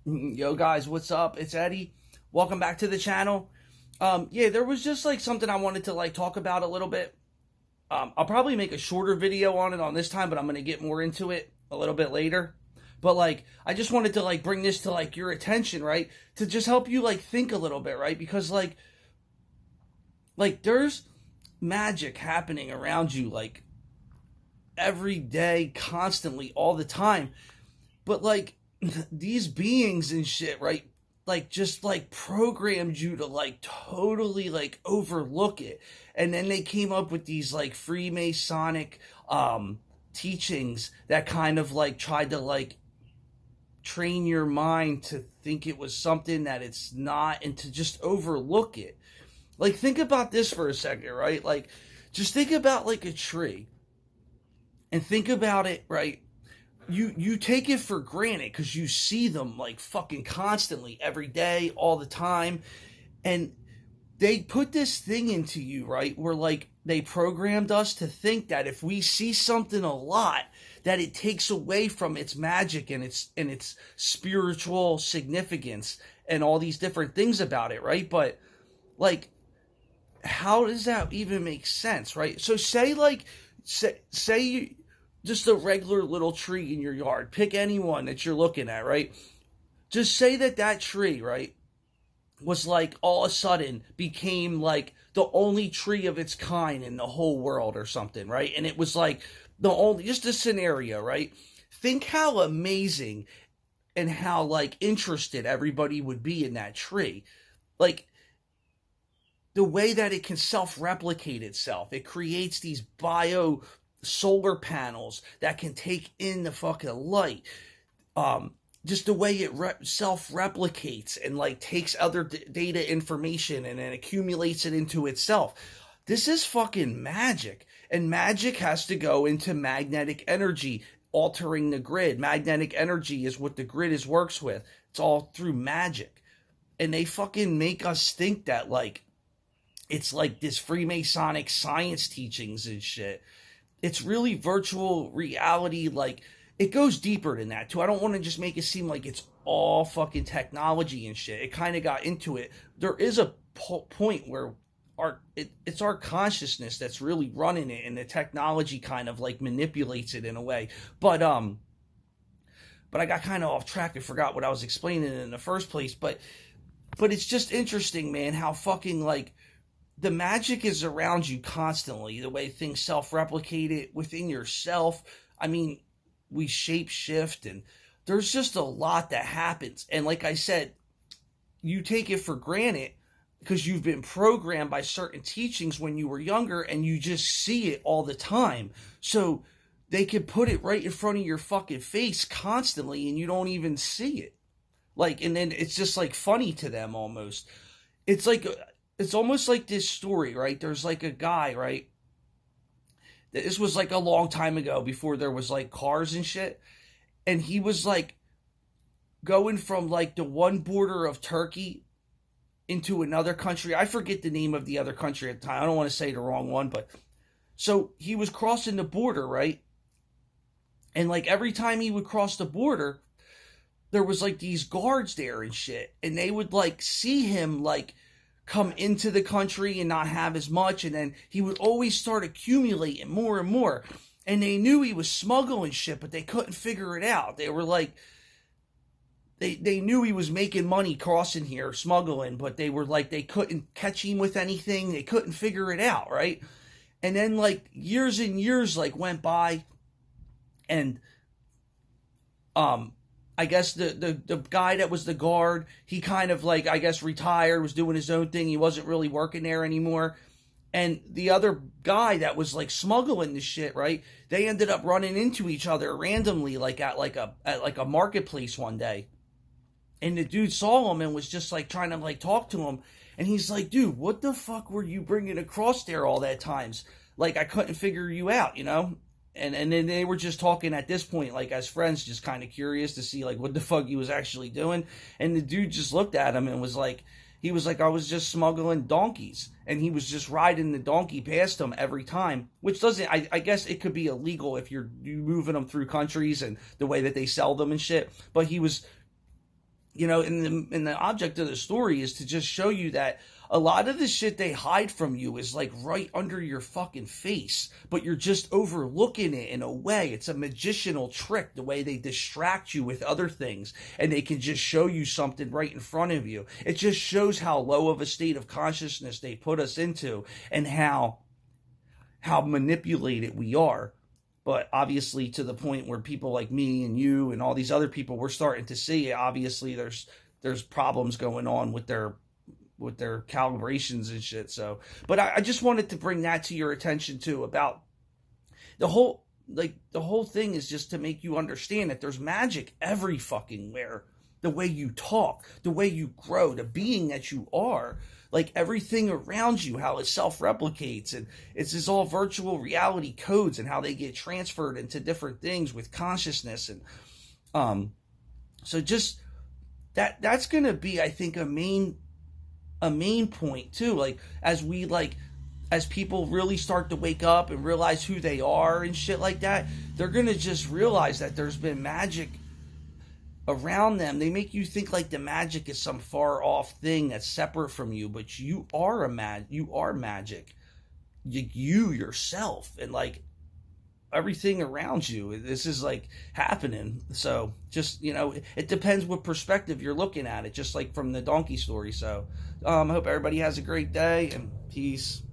Yo guys, what's up? It's Eddie. Welcome back to the channel. Yeah, there was just like something I wanted to like talk about a little bit. I'll probably make a shorter video on it on this time, but I'm gonna get more into it a little bit later. But like, I just wanted to like bring this to like your attention, right? To just help you like think a little bit, right? Because like there's magic happening around you like every day, constantly, all the time. But like these beings and shit, right? Like just like programmed you to like totally like overlook it. And then they came up with these like Freemasonic teachings that kind of like tried to like train your mind to think it was something that it's not and to just overlook it. Like think about this for a second, right? Like just think about like a tree and think about it, right? You take it for granted because you see them like fucking constantly every day, all the time, and they put this thing into you, right? Where like they programmed us to think that if we see something a lot, that it takes away from its magic and its spiritual significance and all these different things about it, right? But like, how does that even make sense, right? So say you just a regular little tree in your yard. Pick anyone that you're looking at, right? Just say that that tree, right, was like all of a sudden became like the only tree of its kind in the whole world or something, right? And it was like the only, just a scenario, right? Think how amazing and how like interested everybody would be in that tree. Like the way that it can self-replicate itself. It creates these solar panels that can take in the fucking light. Just the way it self-replicates and like takes other data information and then accumulates it into itself. This is fucking magic. And magic has to go into magnetic energy, altering the grid. Magnetic energy is what the grid is works with. It's all through magic. And they fucking make us think that like it's like this Freemasonic science teachings and shit. It's really virtual reality. Like it goes deeper than that too. I don't want to just make it seem like it's all fucking technology and shit. It kind of got into it. There is a point where it's our consciousness that's really running it, and the technology kind of like manipulates it in a way. But I got kind of off track and forgot what I was explaining in the first place. But it's just interesting, man, how fucking like the magic is around you constantly, the way things self-replicate it within yourself. I mean, we shape shift and there's just a lot that happens. And like I said, you take it for granted because you've been programmed by certain teachings when you were younger and you just see it all the time. So they can put it right in front of your fucking face constantly and you don't even see it. Like, and then it's just like funny to them almost. It's like it's almost like this story, right? There's like a guy, right? This was like a long time ago before there was like cars and shit. And he was like going from like the one border of Turkey into another country. I forget the name of the other country at the time. I don't want to say the wrong one, but so he was crossing the border, right? And like every time he would cross the border, there was like these guards there and shit. And they would like see him like come into the country and not have as much, and then he would always start accumulating more and more, and they knew he was smuggling shit, but they couldn't figure it out. They were like, they knew he was making money crossing here smuggling, but they were like, they couldn't catch him with anything. They couldn't figure it out, right? And then like years and years like went by, and I guess the guy that was the guard, he kind of like, I guess, retired, was doing his own thing. He wasn't really working there anymore. And the other guy that was like smuggling this shit, right? They ended up running into each other randomly, like at a marketplace one day. And the dude saw him and was just like trying to like talk to him. And he's like, dude, what the fuck were you bringing across there all that times? Like, I couldn't figure you out, you know? And then they were just talking at this point, like as friends, just kind of curious to see like what the fuck he was actually doing. And the dude just looked at him and was like, he was like, I was just smuggling donkeys. And he was just riding the donkey past him every time, which doesn't, I guess it could be illegal if you're moving them through countries and the way that they sell them and shit. But he was you know, and the object of the story is to just show you that a lot of the shit they hide from you is like right under your fucking face, but you're just overlooking it in a way. It's a magicianal trick, the way they distract you with other things, and they can just show you something right in front of you. It just shows how low of a state of consciousness they put us into, and how manipulated we are. But obviously, to the point where people like me and you and all these other people, we're starting to see, obviously there's problems going on with their calibrations and shit. So, but I just wanted to bring that to your attention too, about the whole thing is just to make you understand that there's magic every fucking where. The way you talk, the way you grow, the being that you are, like everything around you, how it self-replicates, and it's just all virtual reality codes and how they get transferred into different things with consciousness. And so just that's gonna be, I think, a main point too. Like as people really start to wake up and realize who they are and shit like that, they're gonna just realize that there's been magic around them. They make you think like the magic is some far off thing that's separate from you, but you are magic. You yourself, and like everything around you. This is like happening. So just, you know, it depends what perspective you're looking at it, just like from the donkey story. So I hope everybody has a great day, and peace.